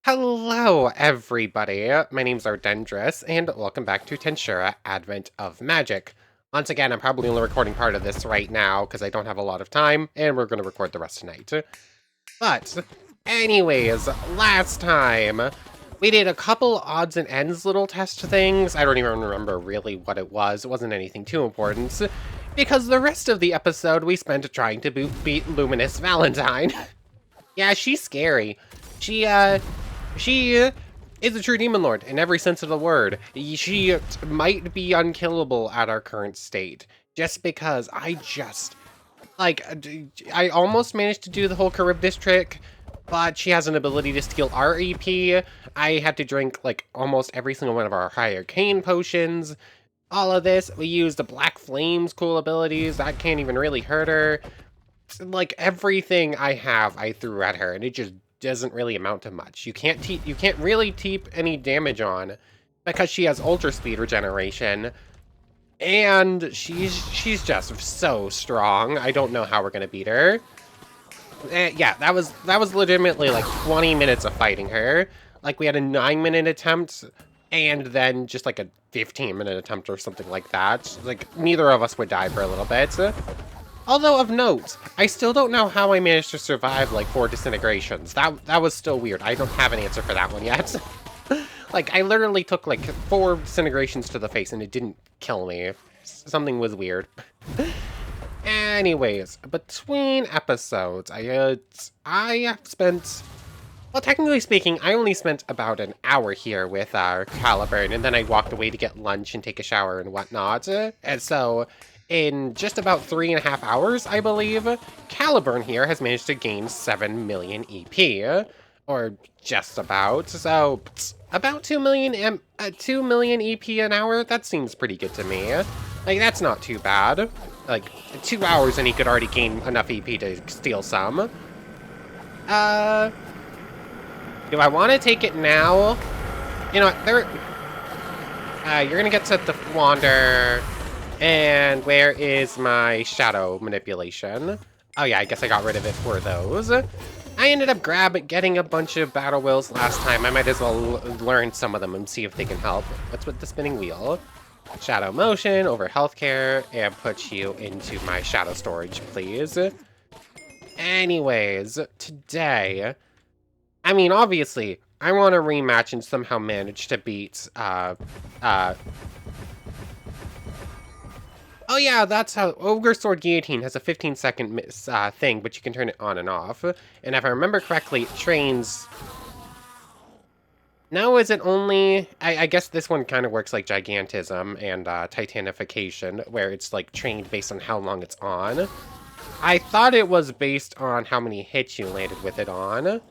Hello, everybody. My name's Ardendris, and welcome back to Tensura Advent of Magic. Once again, I'm probably only recording part of this right now because I don't have a lot of time, and we're going to record the rest tonight. But, anyways, last time, we did a couple odds and ends little test things. I don't even remember really what it was. It wasn't anything too important, because the rest of the episode we spent trying to beat Luminous Valentine. Yeah, she's scary. She is a true demon lord in every sense of the word. She might be unkillable at our current state, just because I almost managed to do the whole Charybdis trick, but she has an ability to steal our EP. I had to drink, like, almost every single one of our high arcane potions. All of this, we used the Black Flame's cool abilities. That can't even really hurt her. Like, everything I have, I threw at her, and it just doesn't really amount to much. You can't really teep any damage on because she has ultra speed regeneration, and she's just so strong. I don't know how we're gonna beat her. Yeah, that was legitimately like 20 minutes of fighting her. Like, we had a 9-minute attempt, and then just like a 15-minute attempt or something like that. Like, neither of us would die for a little bit. Although, of note, I still don't know how I managed to survive, like, 4 disintegrations. That was still weird. I don't have an answer for that one yet. Like, I literally took, like, 4 disintegrations to the face, and it didn't kill me. Something was weird. Anyways, between episodes, I spent... Well, technically speaking, I only spent about an hour here with our Caliburn, and then I walked away to get lunch and take a shower and whatnot. And so, in just about 3.5 hours, I believe, Caliburn here has managed to gain 7 million EP, or just about. So, about 2 million 2 million EP an hour. That seems pretty good to me. Like, that's not too bad. Like, 2 hours and he could already gain enough EP to steal some. Do I want to take it now? You know what, you're gonna get set to wander. And where is my shadow manipulation? Oh yeah, I guess I got rid of it for those. I ended up getting a bunch of battle wills last time. I might as well learn some of them and see if they can help. What's with the spinning wheel? Shadow motion over healthcare, and put you into my shadow storage, please. Anyways, today, I mean, obviously, I want to rematch and somehow manage to beat, oh yeah, that's how Ogre Sword Guillotine has a 15-second thing, but you can turn it on and off. And if I remember correctly, it trains... Now is it only... I guess this one kind of works like Gigantism and Titanification, where it's like trained based on how long it's on. I thought it was based on how many hits you landed with it on.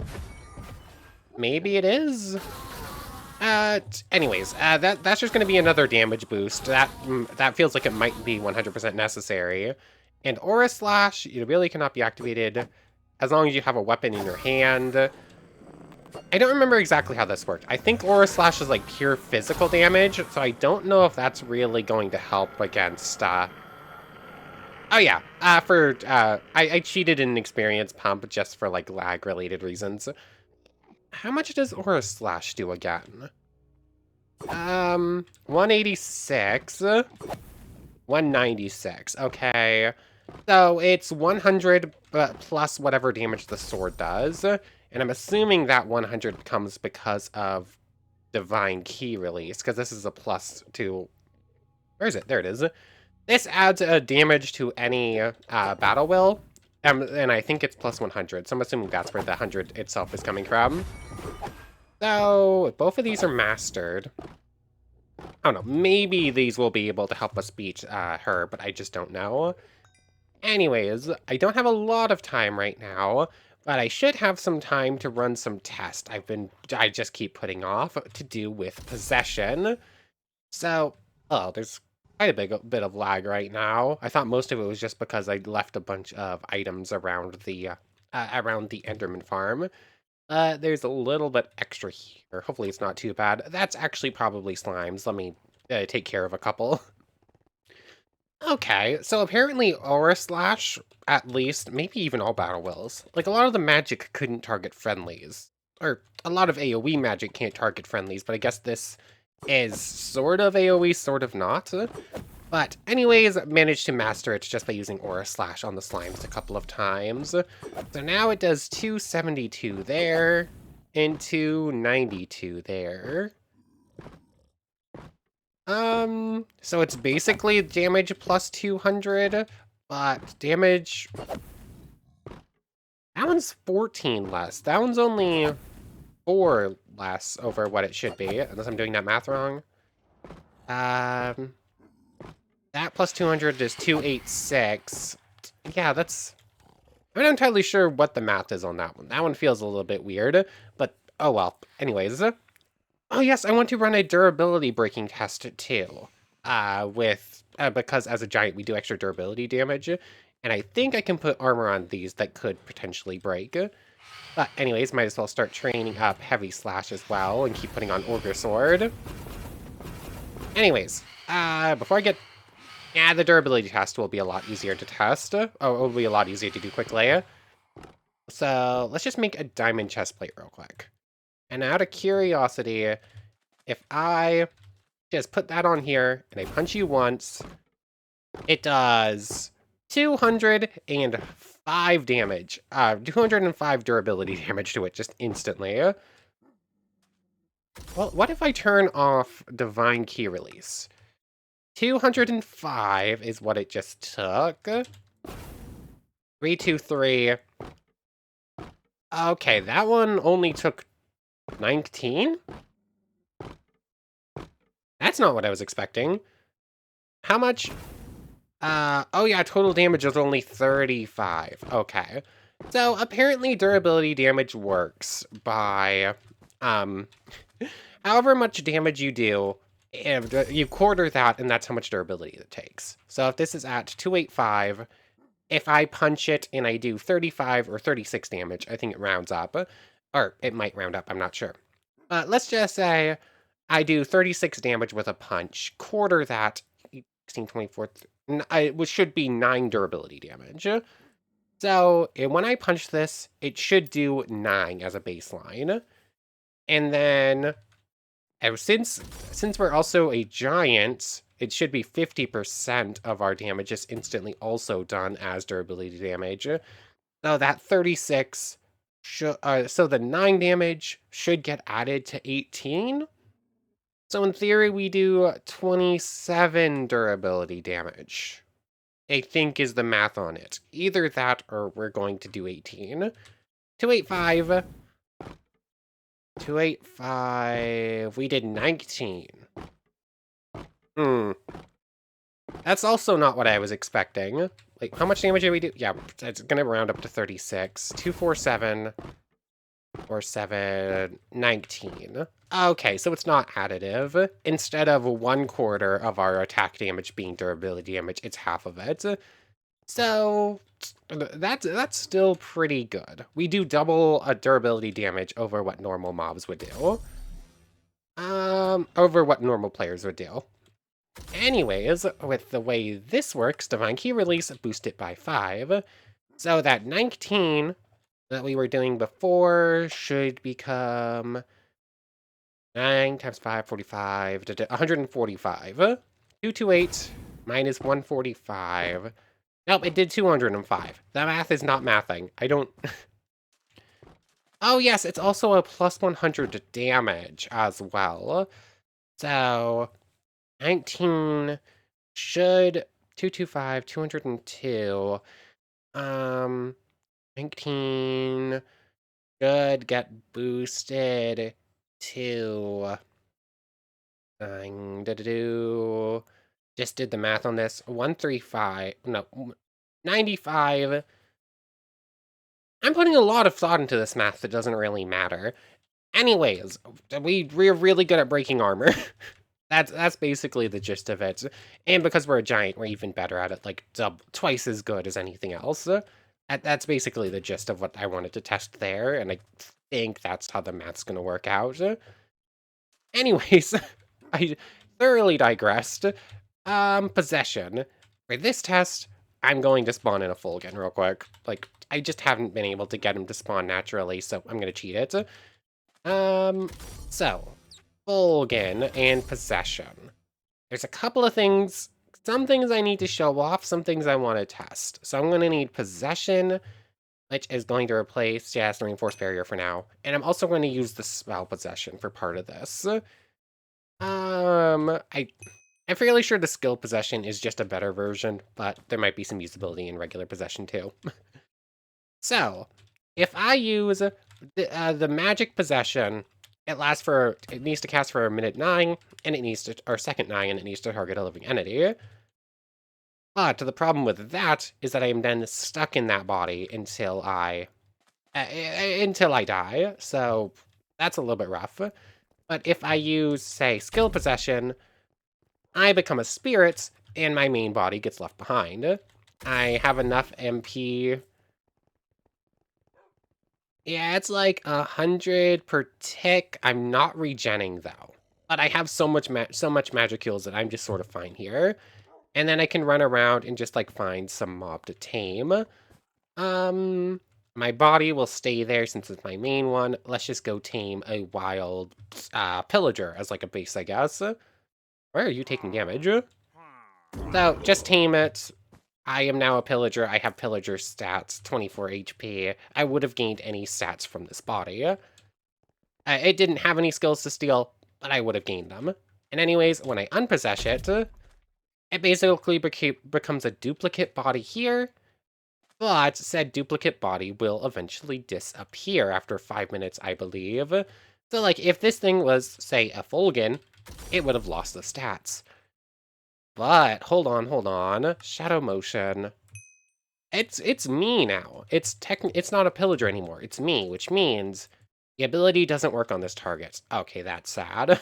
Maybe it is? Anyways, that's just gonna be another damage boost. That feels like it might be 100% necessary. And Aura Slash, you really cannot be activated as long as you have a weapon in your hand. I don't remember exactly how this worked. I think Aura Slash is like pure physical damage, so I don't know if that's really going to help against, Oh yeah, I cheated in Experience Pump just for like lag-related reasons. How much does Aura Slash do again? 186. 196. Okay. So it's 100 plus whatever damage the sword does. And I'm assuming that 100 comes because of Divine Key release, because this is a plus to... Where is it? There it is. This adds a damage to any battle will. And I think it's plus 100, so I'm assuming that's where the 100 itself is coming from. So, both of these are mastered. I don't know, maybe these will be able to help us beat her, but I just don't know. Anyways, I don't have a lot of time right now, but I should have some time to run some tests I just keep putting off to do with possession. So, oh, there's quite a bit of lag right now. I thought most of it was just because I left a bunch of items around the Enderman farm. There's a little bit extra here. Hopefully it's not too bad. That's actually probably slimes. Let me take care of a couple. Okay, so apparently Aura Slash, at least, maybe even all battle wills. Like, a lot of the magic couldn't target friendlies. or a lot of AoE magic can't target friendlies, but I guess this is sort of AoE, sort of not. But anyways, managed to master it just by using Aura Slash on the slimes a couple of times. So now it does 272 there, and 292 there. So it's basically damage plus 200, but damage... That one's 14 less. That one's only 4 less over what it should be, unless I'm doing that math wrong. That plus 200 is 286. Yeah, that's... I'm not entirely sure what the math is on that one. That one feels a little bit weird, but oh well. Anyways. Oh yes, I want to run a durability breaking test too. Because as a giant we do extra durability damage, and I think I can put armor on these that could potentially break. But anyways, might as well start training up Heavy Slash as well and keep putting on Ogre Sword. Anyways, before I get... Yeah, the durability test will be a lot easier to test. Oh, it will be a lot easier to do quickly. So, let's just make a diamond chest plate real quick. And out of curiosity, if I just put that on here and I punch you once, it does 205 damage. 205 durability damage to it just instantly. Well, what if I turn off Divine Key Release? 205 is what it just took. 323. Okay, that one only took 19? That's not what I was expecting. How much? Oh yeah, total damage is only 35. Okay. So apparently durability damage works by, however much damage you do, if you quarter that, and that's how much durability it takes. So if this is at 285, if I punch it and I do 35 or 36 damage, I think it rounds up. Or it might round up, I'm not sure. Let's just say I do 36 damage with a punch. Quarter that, 16, 24, it should be 9 durability damage. So when I punch this, it should do 9 as a baseline. And then, since we're also a giant, it should be 50% of our damage is instantly also done as durability damage. So that 36, so the 9 damage should get added to 18. So in theory, we do 27 durability damage. I think is the math on it. Either that or we're going to do 18. 285. 285. We did 19. That's also not what I was expecting. Like, how much damage did we do? Yeah, it's going to round up to 36. 247 or 7, 19. Okay, so it's not additive. Instead of 1/4 of our attack damage being durability damage, it's half of it. So that's still pretty good. We do double a durability damage over what normal mobs would do. Over what normal players would do. Anyways, with the way this works, Divine Key Release boost it by 5. So that 19 that we were doing before should become 9 times 5, 45, 145. 228 minus 145. Nope, it did 205. That math is not mathing. I don't... Oh yes, it's also a plus 100 damage as well. So, 19 should... 225, 202. 19 should get boosted to... Just did the math on this. 135, no, 95. I'm putting a lot of thought into this math that doesn't really matter. Anyways, we're really good at breaking armor. That's basically the gist of it. And because we're a giant, we're even better at it, like twice as good as anything else. That's basically the gist of what I wanted to test there, and I think that's how the math's gonna work out. Anyways, I thoroughly digressed. Possession. For this test, I'm going to spawn in a Fulgen real quick. Like, I just haven't been able to get him to spawn naturally, so I'm gonna cheat it. So, Fulgen and Possession. There's a couple of things, some things I need to show off, some things I want to test. So I'm going to need Possession, which is going to replace the Reinforced Barrier for now. And I'm also going to use the Spell Possession for part of this. I'm fairly sure the Skill Possession is just a better version, but there might be some usability in regular Possession too. So, if I use the Magic Possession, it needs to cast for a minute 9, and it needs to, or second 9, and it needs to target a living entity. But the problem with that is that I am then stuck in that body until I die. So that's a little bit rough. But if I use, say, Skill Possession, I become a spirit, and my main body gets left behind. I have enough MP. Yeah, it's like 100 per tick. I'm not regenning though, but I have so much magic heals that I'm just sort of fine here. And then I can run around and just like find some mob to tame. My body will stay there since it's my main one. Let's just go tame a wild pillager as like a base, I guess. Why are you taking damage? So just tame it. I am now a pillager. I have pillager stats, 24 HP. I would have gained any stats from this body. It didn't have any skills to steal, but I would have gained them. And anyways, when I unpossess it, it basically becomes a duplicate body here, but said duplicate body will eventually disappear after 5 minutes, I believe. So, like, if this thing was, say, a Fulgen, it would have lost the stats. But, hold on. Shadow motion. It's me now. It's not a pillager anymore. It's me, which means the ability doesn't work on this target. Okay, that's sad.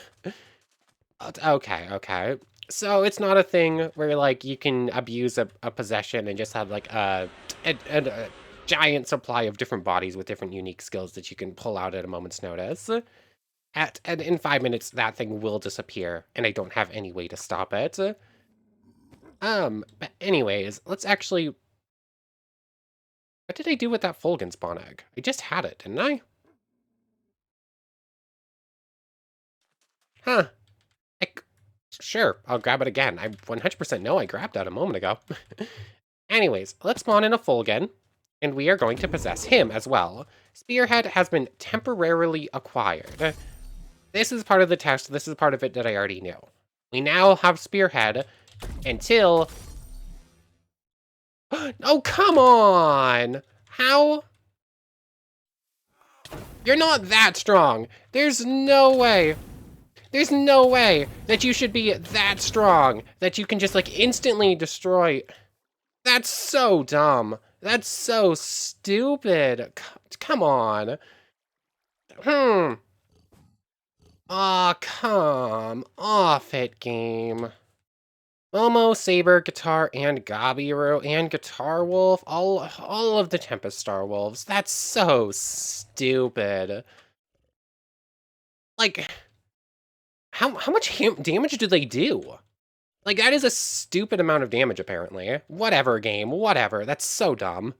Okay. So it's not a thing where like you can abuse a possession and just have like a giant supply of different bodies with different unique skills that you can pull out at a moment's notice. And in 5 minutes, that thing will disappear, and I don't have any way to stop it. But anyways, let's actually. What did I do with that Fulgen spawn egg? I just had it, didn't I? Huh. Sure, I'll grab it again. I 100% know I grabbed that a moment ago. Anyways, let's spawn in a Fulgen, and we are going to possess him as well. Spearhead has been temporarily acquired. This is part of the test. This is part of it that I already knew. We now have Spearhead until... Oh, come on! How? You're not that strong. There's no way. There's no way that you should be that strong that you can just like instantly destroy. That's so dumb. That's so stupid. Come on. Aw, come off it, game. Momo, Saber, Guitar, and Gabiru, and Guitar Wolf, all of the Tempest Star Wolves. That's so stupid. Like, how much damage do they do? Like, that is a stupid amount of damage, apparently. Whatever, game. Whatever. That's so dumb.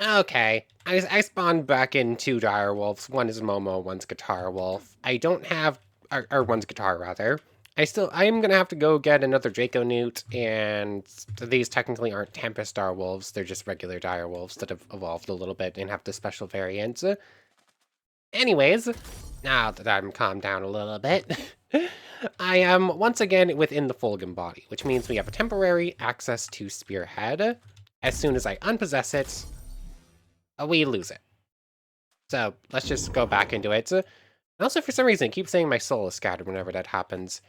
Okay. I spawned back in 2 Dire Wolves. One is Momo, one's Guitar Wolf. I don't have... Or one's Guitar, rather. I am gonna have to go get another Draco Newt, and these technically aren't Tempest Star Wolves. They're just regular Dire Wolves that have evolved a little bit and have the special variants. Anyways, now that I'm calmed down a little bit, I am once again within the Fulgen body, which means we have a temporary access to Spearhead. As soon as I unpossess it, we lose it. So let's just go back into it. And also, for some reason, I keep saying my soul is scattered whenever that happens.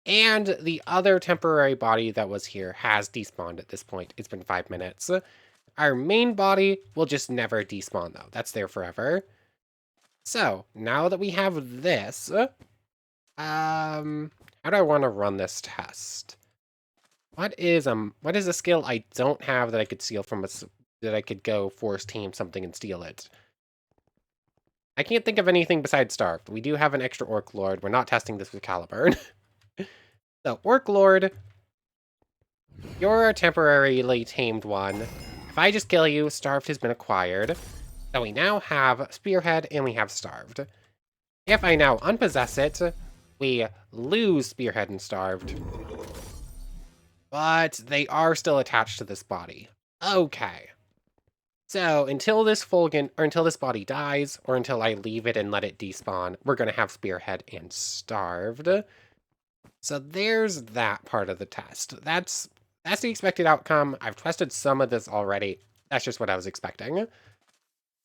And the other temporary body that was here has despawned at this point. It's been 5 minutes. Our main body will just never despawn, though. That's there forever. So, now that we have this, how do I want to run this test? What is a skill I don't have that I could steal from that I could go force tame something and steal it? I can't think of anything besides Starved. We do have an extra Orc Lord. We're not testing this with Caliburn. So, Orc Lord. You're a temporarily tamed one. If I just kill you, Starved has been acquired. So we now have Spearhead and we have Starved. If I now unpossess it, we lose Spearhead and Starved. But they are still attached to this body. Okay. So until this until this body dies, or until I leave it and let it despawn, we're gonna have Spearhead and Starved. So there's that part of the test. That's the expected outcome. I've tested some of this already. That's just what I was expecting.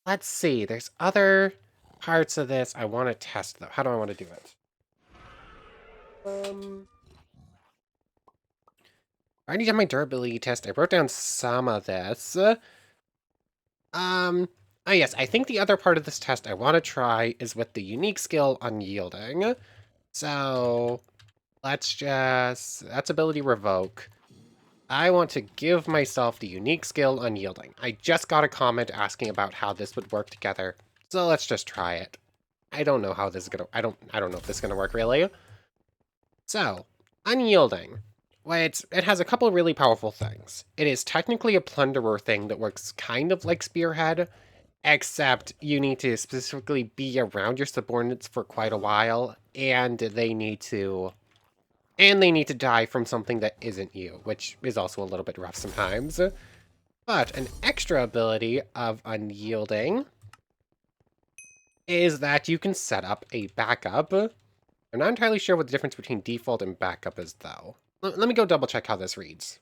Let's see. There's other parts of this I want to test, though. How do I want to do it? I already did my durability test. I wrote down some of this. Oh yes, I think the other part of this test I want to try is with the unique skill Unyielding. So that's ability revoke. I want to give myself the unique skill Unyielding. I just got a comment asking about how this would work together, so let's just try it. I don't know how this is gonna. I don't know if this is gonna work really. So, Unyielding. Well, it has a couple really powerful things. It is technically a plunderer thing that works kind of like Spearhead, except you need to specifically be around your subordinates for quite a while, and they need to die from something that isn't you, which is also a little bit rough sometimes. But an extra ability of Unyielding is that you can set up a backup. I'm not entirely sure what the difference between default and backup is, though. Let me go double check how this reads.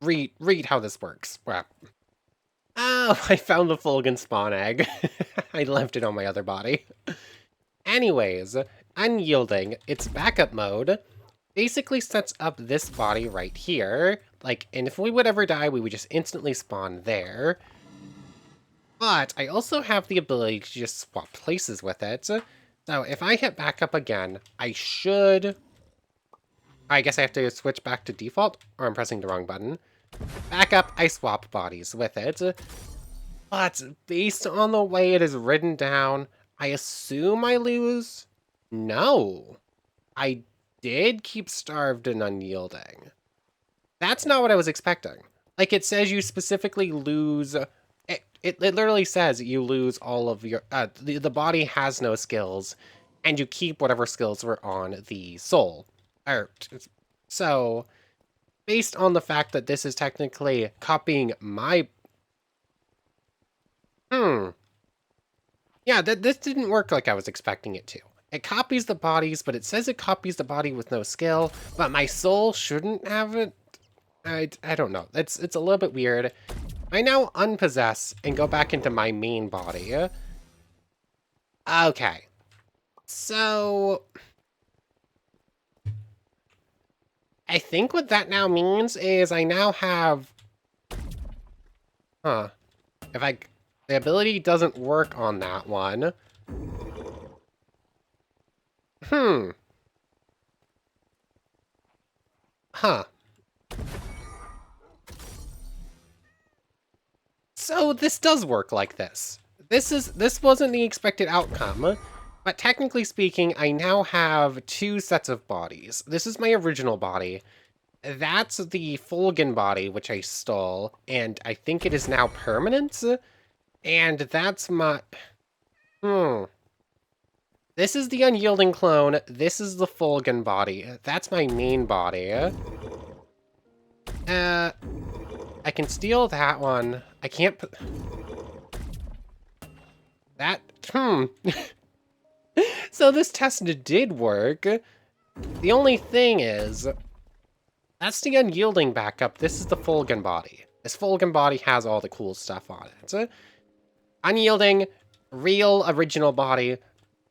Read how this works. Well, oh, I found the Fulgen spawn egg. I left it on my other body. Anyways, Unyielding, its backup mode, basically sets up this body right here. Like, and if we would ever die, we would just instantly spawn there. But I also have the ability to just swap places with it. So if I hit back up again, I guess I have to switch back to default, or I'm pressing the wrong button. Back up, I swap bodies with it. But based on the way it is written down, I assume I lose? No. I did keep Starved and Unyielding. That's not what I was expecting. Like, it says you specifically lose... It literally says you lose all of your... the body has no skills, and you keep whatever skills were on the soul. So, based on the fact that this is technically copying my... Yeah, this didn't work like I was expecting it to. It copies the bodies, but it says it copies the body with no skill, but my soul shouldn't have it. I don't know. It's a little bit weird. I now unpossess and go back into my main body. Okay. So... I think what that now means is I now have... Huh. The ability doesn't work on that one. Huh. So this does work like this. This wasn't the expected outcome, but technically speaking, I now have two sets of bodies. This is my original body. That's the Fulgen body, which I stole, and I think it is now permanent. And that's my... This is the Unyielding clone. This is the Fulgen body. That's my main body. I can steal that one. I can't put... That... So this test did work. The only thing is... That's the Unyielding backup. This is the Fulgen body. This Fulgen body has all the cool stuff on it. Unyielding, real original body,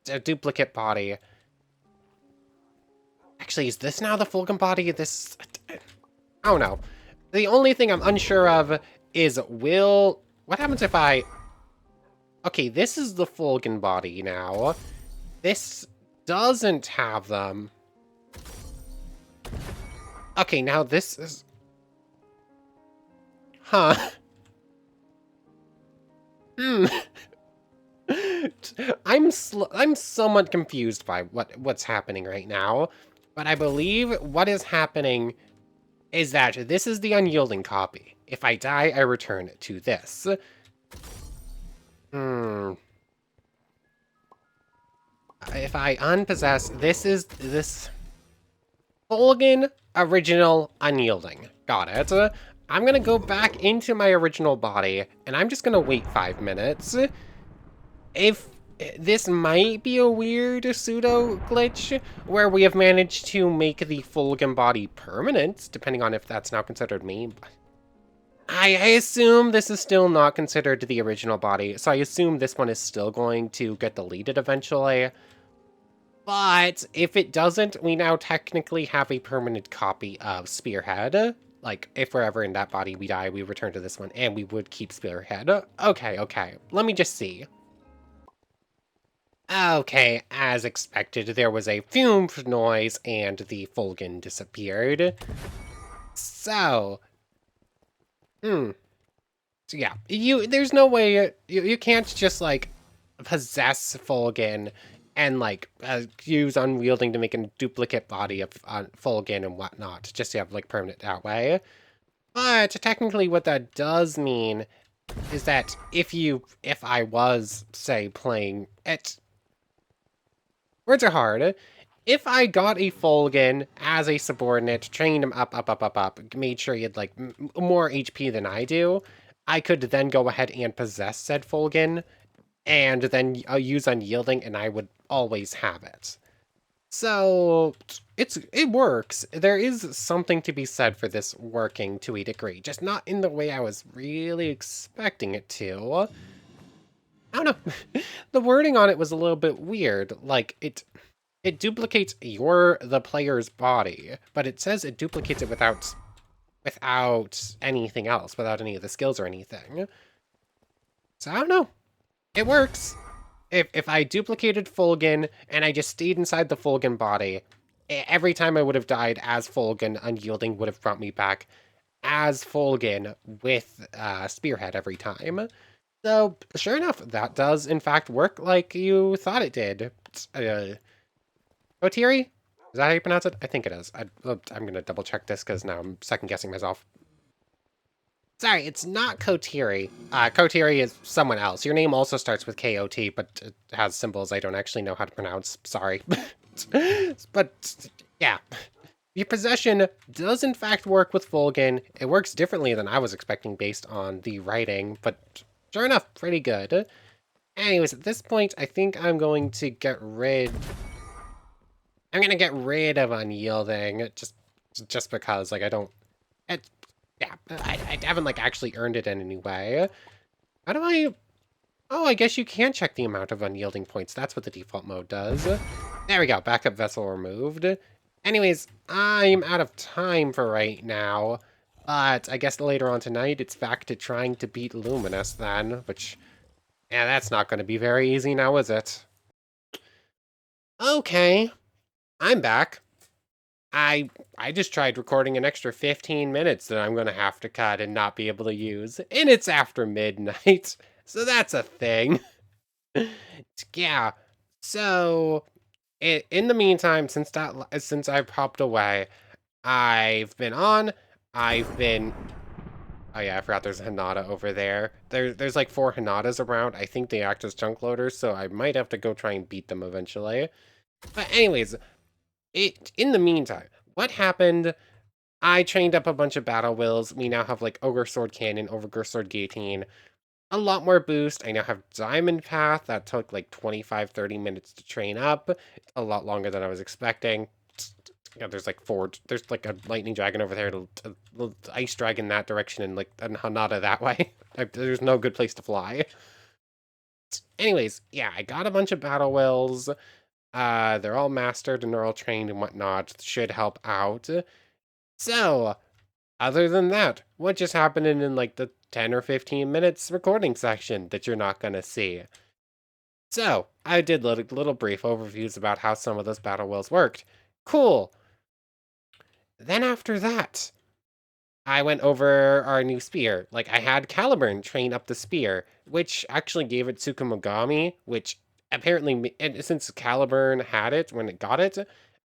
a duplicate body. Actually, is this now the Fulgen body? This... I don't know. The only thing I'm unsure of is what happens if I... Okay, this is the Fulgen body now. This doesn't have them. Okay, now this is... Huh. I'm somewhat confused by what's happening right now, but I believe what is happening is that this is the unyielding copy. If I die, I return to this. Hmm. If I unpossess, this Fulgen original unyielding. Got it. I'm gonna go back into my original body, and I'm just gonna wait 5 minutes. If this might be a weird pseudo glitch where we have managed to make the Fulgen body permanent, depending on if that's now considered me. I assume this is still not considered the original body, so I assume this one is still going to get deleted eventually. But if it doesn't, we now technically have a permanent copy of Spearhead. Like, if we're ever in that body, we die, we return to this one, and we would keep Spearhead. Okay. Let me just see. Okay, as expected, there was a fume noise, and the Fulgen disappeared. So, hmm. So yeah, there's no way, you can't just, like, possess Fulgen and, like, use Unwielding to make a duplicate body of Fulgen and whatnot, just to have, like, permanent that way. But technically what that does mean is that if I was, say, playing it, words are hard. If I got a Fulgen as a subordinate, trained him up, made sure he had, like, more HP than I do, I could then go ahead and possess said Fulgen, and then use Unyielding, and I would always have it. So, it works. There is something to be said for this working to a degree, just not in the way I was really expecting it to. I don't know. The wording on it was a little bit weird. Like, it duplicates the player's body, but it says it duplicates it without anything else, without any of the skills or anything. So I don't know. It works. If I duplicated Fulgen and I just stayed inside the Fulgen body, every time I would have died as Fulgen, Unyielding would have brought me back as Fulgen with Spearhead every time. So, sure enough, that does in fact work like you thought it did. Otiri? Is that how you pronounce it? I think it is. I'm going to double check this because now I'm second guessing myself. Sorry, it's not Kotiri. Kotiri is someone else. Your name also starts with K-O-T, but it has symbols I don't actually know how to pronounce. Sorry. But, yeah. Your possession does in fact work with Fulgen. It works differently than I was expecting based on the writing, but sure enough, pretty good. Anyways, at this point, I think I'm going to get rid... I'm going to get rid of Unyielding, just because, like, I don't... It, yeah, I haven't, like, actually earned it in any way. How do I... Oh, I guess you can check the amount of Unyielding points. That's what the default mode does. There we go, backup vessel removed. Anyways, I'm out of time for right now. But I guess later on tonight, it's back to trying to beat Luminous then, which... Yeah, that's not going to be very easy now, is it? Okay, I'm back. I just tried recording an extra 15 minutes that I'm going to have to cut and not be able to use, and it's after midnight, so that's a thing. Yeah, so in the meantime, since I popped away, I've been on, I've been... Oh yeah, I forgot there's a Hinata over there. There's like 4 Hinatas around. I think they act as chunk loaders, so I might have to go try and beat them eventually. But anyways, in the meantime, what happened? I trained up a bunch of battle wills. We now have like Ogre Sword Cannon, Ogre Sword Guillotine, a lot more boost. I now have Diamond Path. That took like 25-30 minutes to train up. A lot longer than I was expecting. Yeah, there's like there's like a lightning dragon over there, a ice dragon that direction, and like a Hanada that way. There's no good place to fly. Anyways, yeah, I got a bunch of battle wills. They're all mastered and they're all trained and whatnot. Should help out. So, other than that, what just happened in like the 10 or 15 minutes recording section that you're not gonna see? So, I did little brief overviews about how some of those battle wills worked. Cool. Then after that, I went over our new spear. Like, I had Caliburn train up the spear, which actually gave it Tsukumogami, which apparently, and since Caliburn had it when it got it,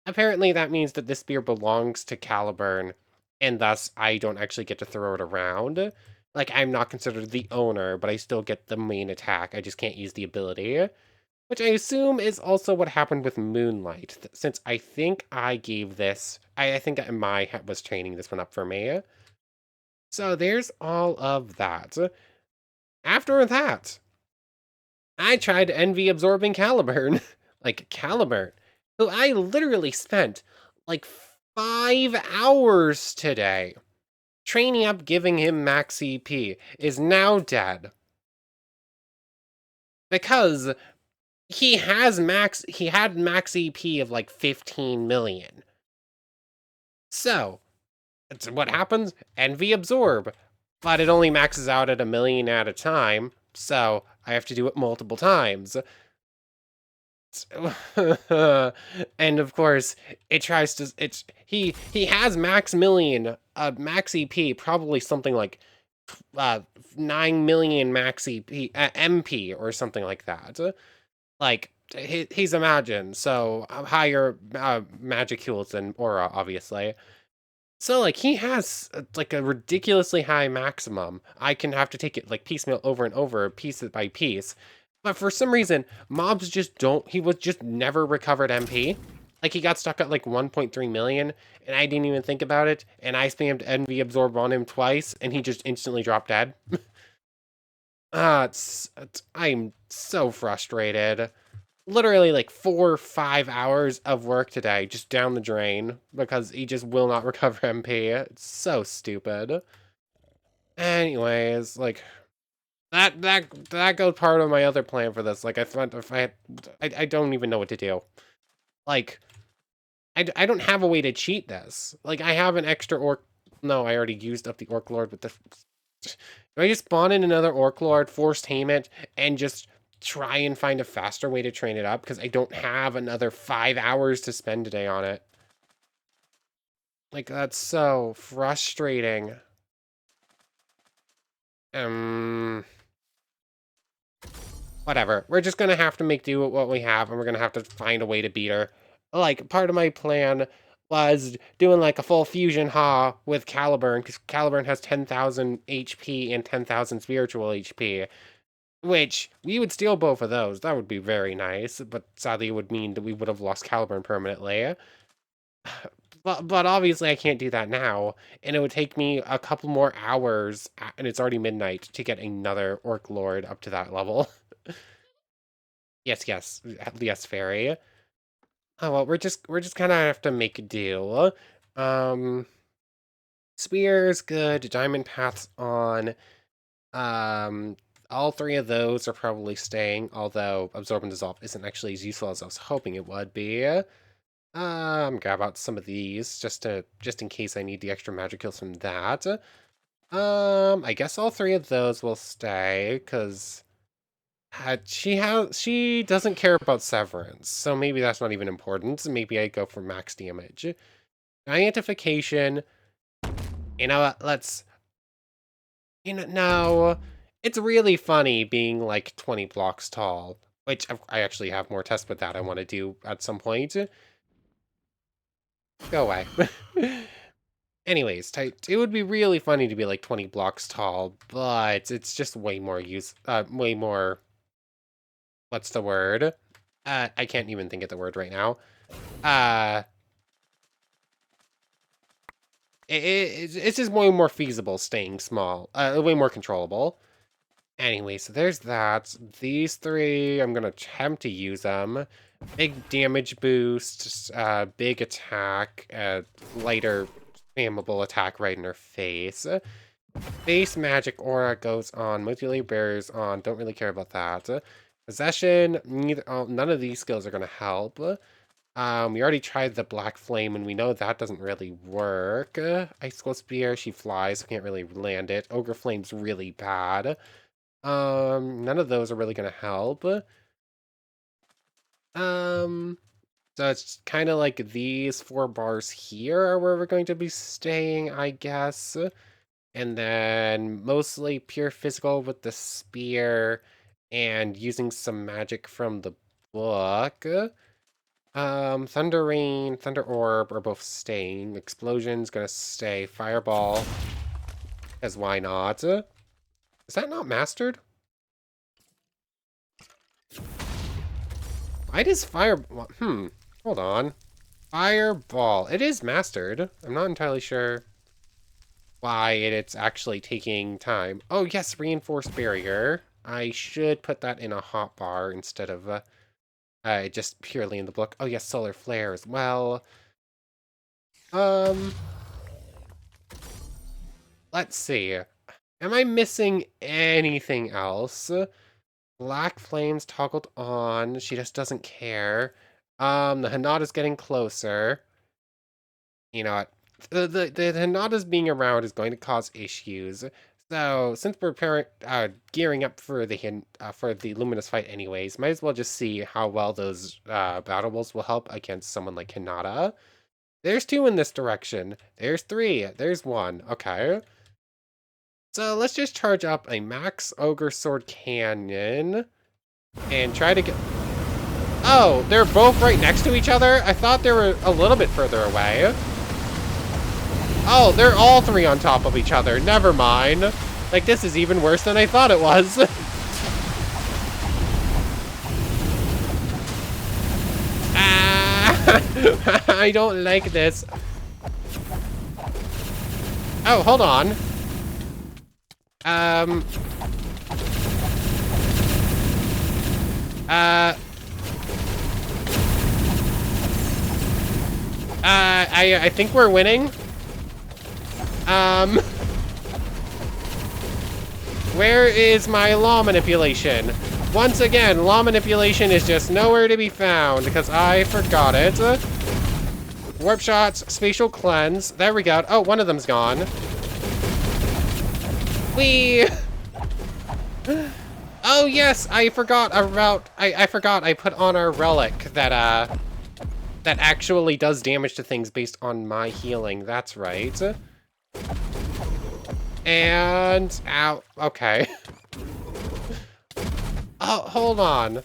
apparently that means that this spear belongs to Caliburn. and thus I don't actually get to throw it around. Like, I'm not considered the owner, but I still get the main attack. I just can't use the ability, which I assume is also what happened with Moonlight, since I think I gave this, I think my was training this one up for me. So there's all of that. After that, I tried Envy absorbing Caliburn. Like, Caliburn, who I literally spent like 5 hours today training up, giving him max EP, is now dead. Because he had max EP of like 15 million. So, what happens? Envy absorb. But it only maxes out at 1 million at a time, so I have to do it multiple times. And of course, it tries to. He has max million, max EP, probably something like 9 million max EP, MP or something like that. Like he's a Magin, so higher Magicule than Aura, obviously. So, like, he has, like, a ridiculously high maximum. I can have to take it, like, piecemeal over and over, piece by piece. But for some reason, mobs just don't, he was just never recovered MP. Like, he got stuck at, like, 1.3 million, and I didn't even think about it, and I spammed Envy Absorb on him twice, and he just instantly dropped dead. I'm so frustrated. Literally like 4 or 5 hours of work today just down the drain because he just will not recover MP. It's so stupid. Anyways, like that goes part of my other plan for this. Like I thought if I don't even know what to do. Like I don't have a way to cheat this. Like I have an extra orc. No, I already used up the orc lord with the. Do I just spawn in another orc lord, force tame it, and just try and find a faster way to train it up? Because I don't have another 5 hours to spend today on it. Like, that's so frustrating. Whatever. We're just gonna have to make do with what we have, and we're gonna have to find a way to beat her. Like, part of my plan was doing like a full fusion ha with Caliburn, because Caliburn has 10,000 HP and 10,000 spiritual HP. Which, we would steal both of those. That would be very nice, but sadly it would mean that we would have lost Caliburn permanently. But obviously I can't do that now, and it would take me a couple more hours, and it's already midnight, to get another Orc Lord up to that level. Yes, Fairy. Oh well, we're just kind of have to make a deal. Um, Spear's good, Diamond Path's on. Um, all three of those are probably staying, although Absorb and Dissolve isn't actually as useful as I was hoping it would be. Grab out some of these just in case I need the extra magic kills from that. I guess all three of those will stay because she doesn't care about Severance, so maybe that's not even important. Maybe I go for max damage. Giantification. You know what? No, it's really funny being like 20 blocks tall, which I actually have more tests with that I want to do at some point. Go away. Anyways, it would be really funny to be like 20 blocks tall, but it's just way more, what's the word? I can't even think of the word right now. Uh, it's just way more feasible staying small, way more controllable. Anyway, so there's that. These three, I'm gonna attempt to use them. Big damage boost, big attack, lighter spammable attack right in her face. Base magic aura goes on. Multi-layer barriers on. Don't really care about that. Possession, none of these skills are gonna help. We already tried the black flame, and we know that doesn't really work. Icicle spear, she flies, so can't really land it. Ogre flame's really bad. None of those are really gonna help. Um, so it's kind of like these 4 bars here are where we're going to be staying, I guess. And then mostly pure physical with the spear and using some magic from the book. Thunder Rain, Thunder Orb are both staying. Explosion's gonna stay. Fireball, because why not? Is that not mastered? Why does fire... Hold on. Fireball. It is mastered. I'm not entirely sure why it's actually taking time. Oh, yes, reinforced barrier. I should put that in a hotbar instead of just purely in the book. Oh, yes, solar flare as well. Um, let's see. Am I missing anything else? Black flames toggled on. She just doesn't care. The Hanada's getting closer. You know what? The Hanada's being around is going to cause issues. So since we're gearing up for the Luminous fight anyways, might as well just see how well those battles will help against someone like Hinata. There's 2 in this direction. There's 3. There's 1. Okay. So let's just charge up a Max Ogre Sword Cannon and try to get... Oh, they're both right next to each other? I thought they were a little bit further away. Oh, they're all 3 on top of each other. Never mind. Like, this is even worse than I thought it was. Ah! I don't like this. Oh, hold on. I think we're winning. Where is my law manipulation? Once again, law manipulation is just nowhere to be found because I forgot it. Warp shots, spatial cleanse. There we go. Oh, one of them's gone. Whee! Oh yes, I forgot about. I forgot. I put on our relic that that actually does damage to things based on my healing. That's right. And ow. Okay. Oh, hold on.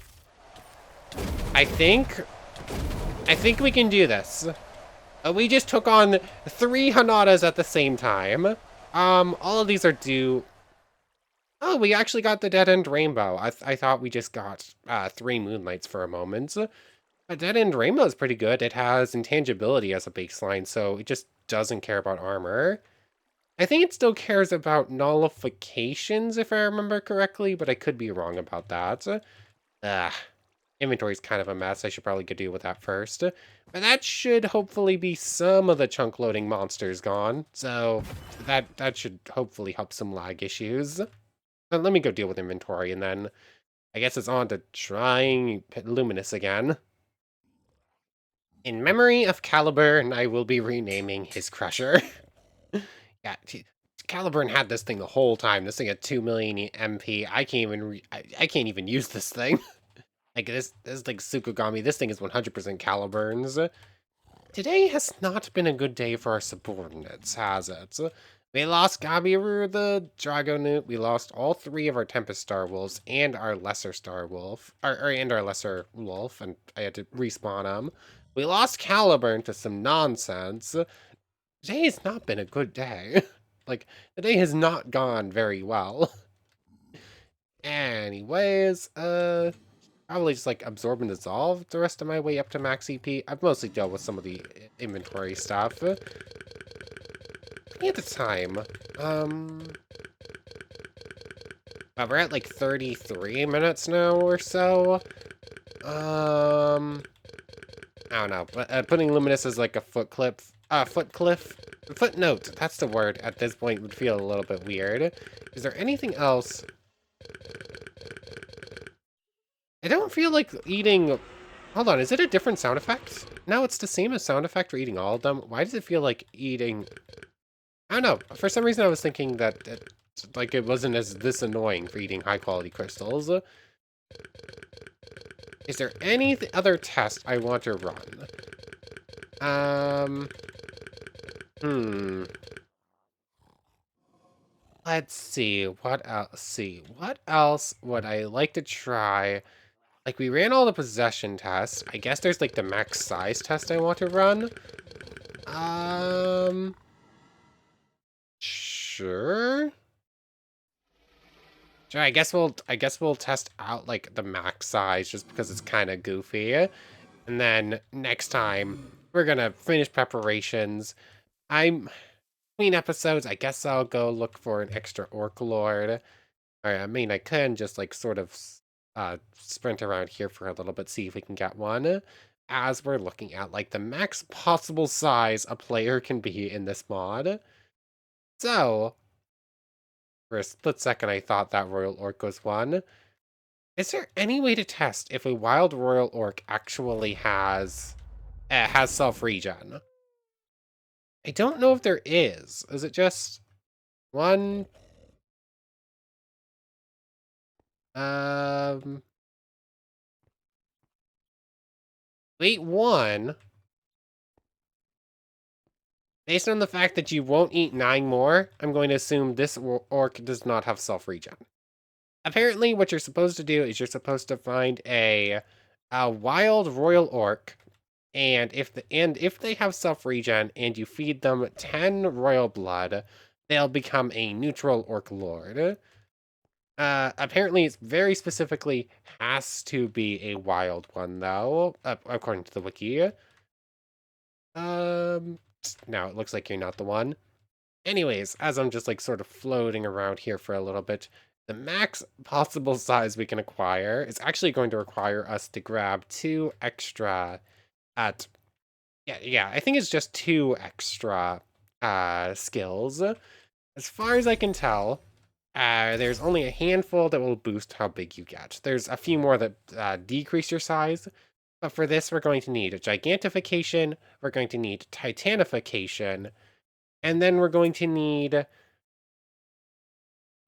I think we can do this. We just took on 3 Hanadas at the same time. All of these are due. Oh, we actually got the Dead End Rainbow. I thought we just got 3 Moonlights for a moment. A Dead End Rainbow is pretty good. It has intangibility as a baseline, so it just doesn't care about armor. I think it still cares about nullifications, if I remember correctly, but I could be wrong about that. Inventory's kind of a mess. I should probably go deal with that first. But that should hopefully be some of the chunk loading monsters gone. So that should hopefully help some lag issues. But let me go deal with inventory, and then I guess it's on to trying Luminous again. In memory of Caliburn, I will be renaming his Crusher. Yeah, Caliburn had this thing the whole time. This thing had 2 million MP. I can't even use this thing. Like this like Tsukugami. This thing is 100% Caliburn's. Today has not been a good day for our subordinates, has it? We lost Gabiru the Dragonute. We lost all 3 of our Tempest Star Wolves and our Lesser Star Wolf, and our Lesser Wolf, and I had to respawn them. We lost Caliburn to some nonsense. Today has not been a good day. Like, the day has not gone very well. Anyways, probably just like absorb and dissolve the rest of my way up to max EP. I've mostly dealt with some of the inventory stuff. At the time, we're at like 33 minutes now or so. I don't know, but putting Luminous as like a footnote, that's the word at this point would feel a little bit weird. Is there anything else? I don't feel like eating... Hold on, is it a different sound effect? No, it's the same as sound effect for eating all of them. Why does it feel like eating... I don't know. For some reason I was thinking that like it wasn't as this annoying for eating high quality crystals. Is there any other test I want to run? Let's see. What else? What else would I like to try? Like, we ran all the possession tests. I guess there's, like, the max size test I want to run. Sure. Sure, I guess we'll test out, like, the max size just because it's kind of goofy. And then next time, we're gonna finish preparations. I'm between episodes, I guess I'll go look for an extra Orc Lord. Or, I mean, I can just, like, sort of sprint around here for a little bit, see if we can get one. As we're looking at, like, the max possible size a player can be in this mod. So, for a split second, I thought that Royal Orc was one. Is there any way to test if a wild Royal Orc actually has self-regen? I don't know if there is. Is it just one? Um, Wait, one. Based on the fact that you won't eat 9 more, I'm going to assume this orc does not have self-regen. Apparently, what you're supposed to do is you're supposed to find a wild royal orc, and if they have self-regen and you feed them 10 royal blood, they'll become a neutral orc lord. Apparently, it's very specifically has to be a wild one, though, according to the wiki. Now it looks like you're not the one. Anyways, as I'm just like sort of floating around here for a little bit, the max possible size we can acquire is actually going to require us to grab 2 extra at yeah, I think it's just 2 extra skills. As far as I can tell, there's only a handful that will boost how big you get. There's a few more that decrease your size, but for this we're going to need a gigantification, we're going to need titanification, and then we're going to need,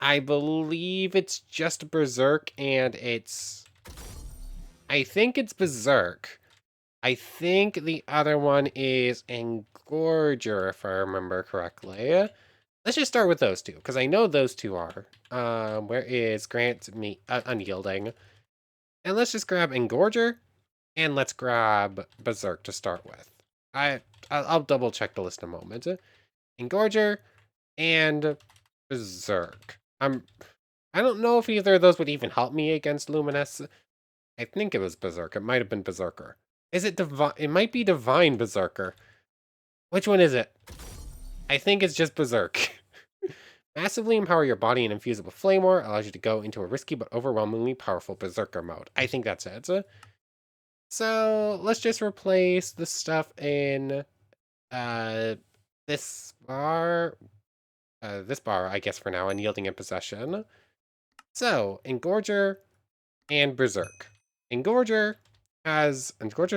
I believe it's just Berserk, and I think it's Berserk. I think the other one is Engorger, if I remember correctly. Let's just start with those two, because I know those two are. Where is Grant me Unyielding? And let's just grab Engorger, and let's grab Berserk to start with. I'll double check the list in a moment. Engorger and Berserk. I don't know if either of those would even help me against Luminous. I think it was Berserk. It might have been Berserker. Is it Divine? It might be Divine Berserker. Which one is it? I think it's just Berserk. Massively empower your body and infuse it with Flame War. Allows you to go into a risky but overwhelmingly powerful Berserker mode. I think that's it. So let's just replace the stuff in this bar. This bar, I guess, for now, Unyielding in Possession. So, Engorger and Berserk. Engorger's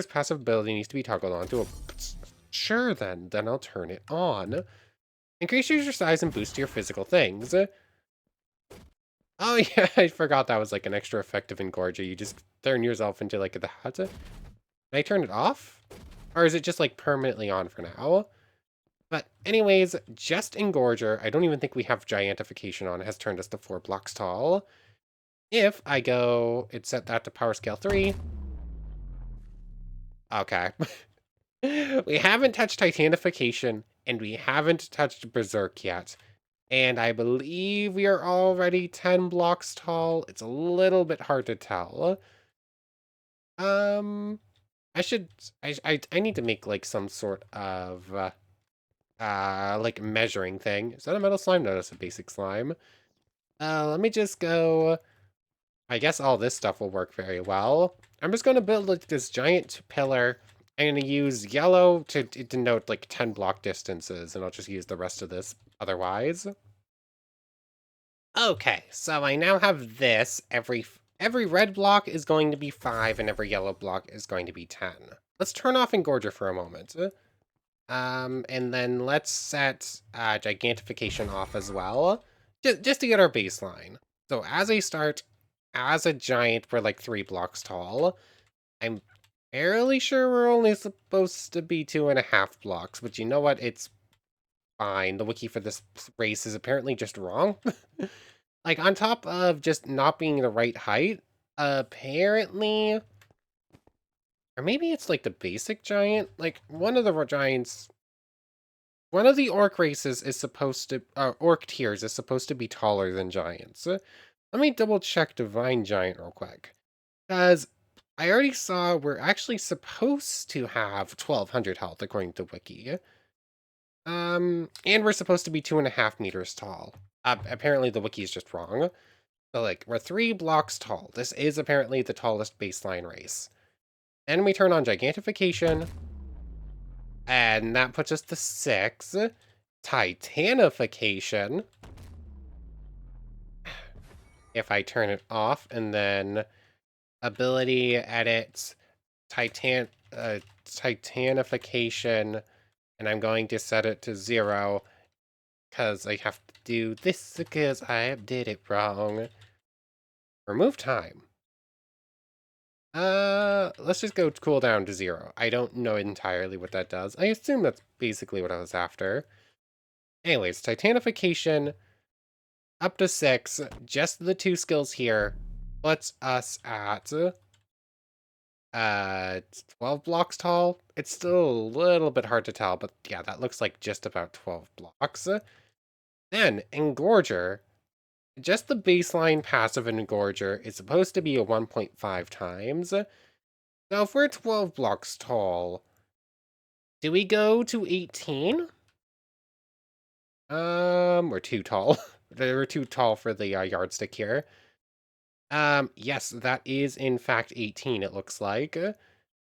passive ability needs to be toggled on to a... Sure, then I'll turn it on. Increases your size and boosts your physical things. Oh yeah, I forgot that was like an extra effect of Engorger. You just turn yourself into like the hat. Can I turn it off? Or is it just like permanently on for now? But anyways, just Engorger, I don't even think we have Giantification on, it has turned us to 4 blocks tall. If I go, it set that to power scale 3. Okay. We haven't touched Titanification, and we haven't touched Berserk yet. And I believe we are already 10 blocks tall. It's a little bit hard to tell. I need to make like some sort of like measuring thing. Is that a metal slime? No, that's a basic slime. Let me just go. I guess all this stuff will work very well. I'm just going to build like this giant pillar. I'm going to use yellow to denote like 10 block distances, and I'll just use the rest of this otherwise. Okay, so I now have this. Every red block is going to be 5, and every yellow block is going to be 10. Let's turn off Engorger for a moment. And then let's set Gigantification off as well, just to get our baseline. So as I start, as a giant, we're like 3 blocks tall. I'm fairly sure we're only supposed to be 2.5 blocks, but you know what? It's fine. The wiki for this race is apparently just wrong. Like, on top of just not being the right height, apparently, or maybe it's like the basic giant. Like one of the giants, one of the orc races is supposed to, orc tiers is supposed to be taller than giants. Let me double check Divine Giant real quick. Because I already saw we're actually supposed to have 1200 health according to Wiki. And we're supposed to be 2.5 meters tall. Apparently the Wiki is just wrong. So like, we're 3 blocks tall. This is apparently the tallest baseline race. Then we turn on Gigantification, and that puts us to 6. Titanification. If I turn it off, and then ability edit Titanification, and I'm going to set it to 0 because I have to do this because I did it wrong. Remove time. Let's just go cooldown to 0. I don't know entirely what that does. I assume that's basically what I was after. Anyways, Titanification up to 6. Just the 2 skills here puts us at 12 blocks tall. It's still a little bit hard to tell, but yeah, that looks like just about 12 blocks. Then, Engorger. Just the baseline passive Engorger is supposed to be a 1.5 times. Now, if we're 12 blocks tall, do we go to 18? We're too tall. We're too tall for the yardstick here. Yes, that is in fact 18, it looks like.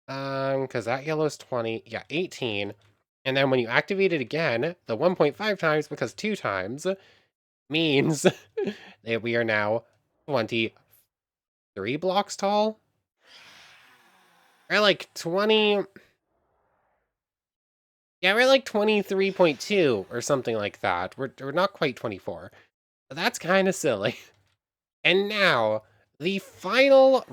Because that yellow's 20. Yeah, 18. And then when you activate it again, the 1.5 times, because 2 times, means that we are now 23 blocks tall? We're like 20... Yeah, we're like 23.2 or something like that. We're not quite 24. But that's kind of silly. And now, the final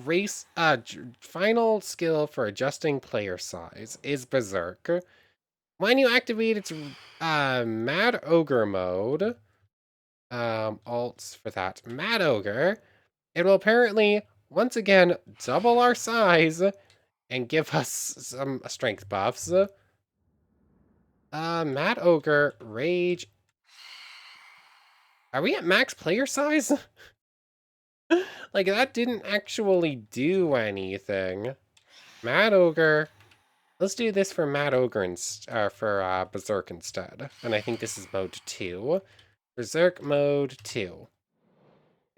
final skill for adjusting player size is Berserk. When you activate its Mad Ogre mode, alts for that, Mad Ogre, it will apparently, once again, double our size and give us some strength buffs. Mad Ogre, Rage. Are we at max player size? Like, that didn't actually do anything. Mad Ogre. Let's do this for Mad Ogre for Berserk instead. And I think this is mode 2. Berserk mode 2.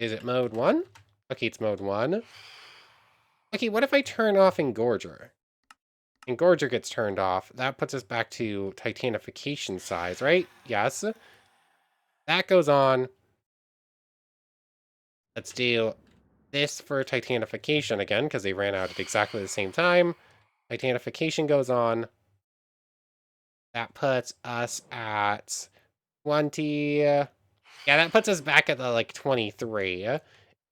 Is it mode 1? Okay, it's mode 1. Okay, what if I turn off Engorger? Engorger gets turned off. That puts us back to Titanification size, right? Yes. That goes on. Let's do this for Titanification again, because they ran out at exactly the same time. Titanification goes on. That puts us at 20. Yeah, that puts us back at the, like, 23.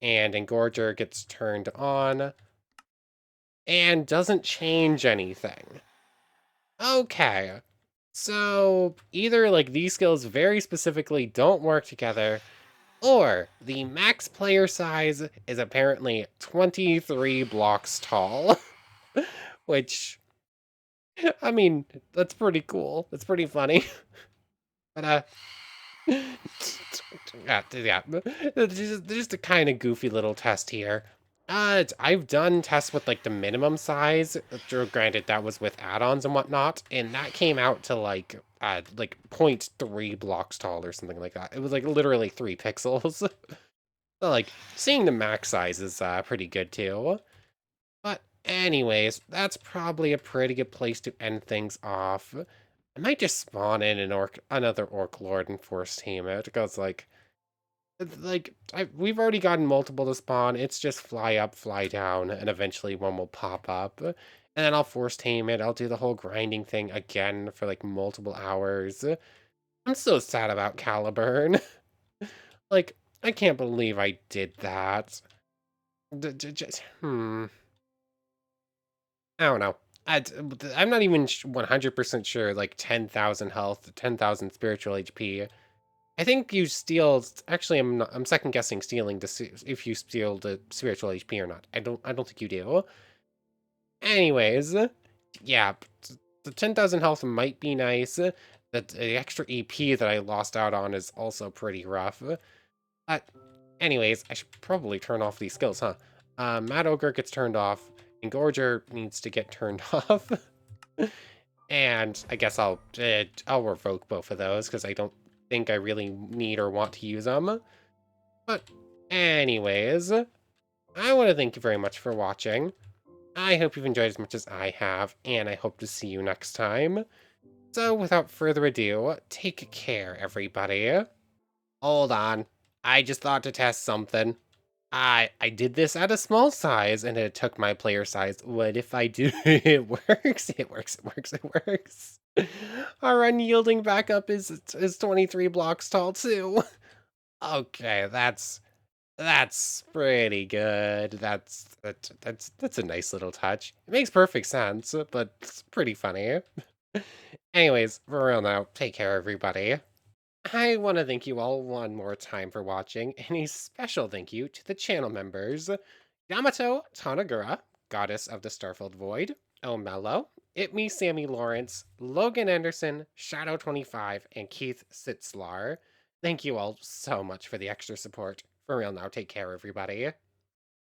And Engorger gets turned on. And doesn't change anything. Okay. So, either, like, these skills very specifically don't work together, or the max player size is apparently 23 blocks tall. Which, I mean, that's pretty cool. That's pretty funny. But, yeah. Just a kind of goofy little test here. I've done tests with, like, the minimum size. Granted, that was with add-ons and whatnot, and that came out to, like 0.3 blocks tall or something like that. It was, like, literally 3 pixels. So, like, seeing the max size is pretty good, too. But anyways, that's probably a pretty good place to end things off. I might just spawn in another Orc Lord and force team it, because, we've already gotten multiple to spawn. It's just fly up, fly down, and eventually one will pop up. And then I'll force tame it. I'll do the whole grinding thing again for, like, multiple hours. I'm so sad about Caliburn. Like, I can't believe I did that. I don't know. I'm not even 100% sure, like, 10,000 health, 10,000 spiritual HP. I think you steal. Actually, I'm second guessing stealing if you steal the spiritual HP or not. I don't think you do. Anyways, yeah, the 10,000 health might be nice. The extra EP that I lost out on is also pretty rough. But anyways, I should probably turn off these skills, huh? Mad Ogre gets turned off. Engorger needs to get turned off. And I guess I'll revoke both of those because I don't think I really need or want to use them. But anyways, I want to thank you very much for watching. I hope you've enjoyed as much as I have, and I hope to see you next time. So without further ado, take care, everybody. Hold on. I just thought to test something. I did this at a small size, and it took my player size. What if I do? It works. It works. It works. It works. Our unyielding backup is 23 blocks tall too. Okay, that's pretty good. That's a nice little touch. It makes perfect sense, but it's pretty funny. Anyways, for real now, take care, everybody. I want to thank you all one more time for watching, and a special thank you to the channel members Yamato Tanagura, Goddess of the Starfilled Void, O'Mello, It Me Sammy Lawrence, Logan Anderson, Shadow25, and Keith Sitzlar. Thank you all so much for the extra support. For real now, take care, everybody.